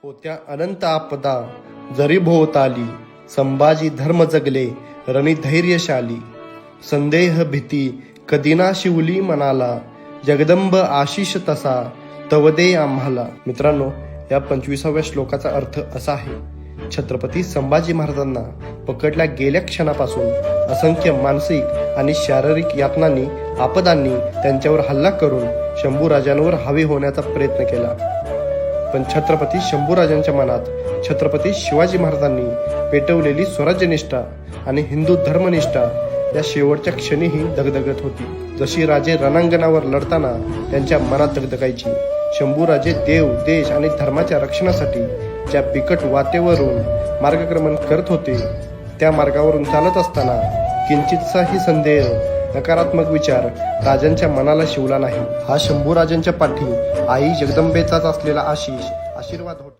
होत्या अनंत आपदा जरी भोवताली, संभाजी धर्म जगले रणी धैर्यशाली. संदेह भीती कधी ना शिवली मनाला, जगदंब आशिष तसा तव दे आम्हाला. मित्रांनो, या 25व्या श्लोकाचा अर्थ असा आहे: छत्रपती संभाजी महाराजांना पकडल्या गेल्या क्षणापासून असंख्य मानसिक आणि शारीरिक यातनांनी, आपदांनी त्यांच्यावर हल्ला करून शंभूराजांवर हावी होण्याचा प्रयत्न केला. पण छत्रपती शंभूराजांच्या मनात छत्रपती शिवाजी महाराजांनी पेटवलेली स्वराज्यनिष्ठा आणि हिंदू धर्मनिष्ठा या शेवटच्या क्षणीही दगदगत होती. जशी राजे रणांगणावर लढताना त्यांच्या मनात दगदगायची, शंभूराजे देव, देश आणि धर्माच्या रक्षणासाठी ज्या बिकट वाटेवरून मार्गक्रमण करत होते, त्या मार्गावरून चालत असताना किंचितसाही संदेह, नकारात्मक विचार राजांच्या मनाला शिवला नाही. हा शंभूराजांच्या पाठी आई जगदंबेचाच असलेला आशीर्वाद होता.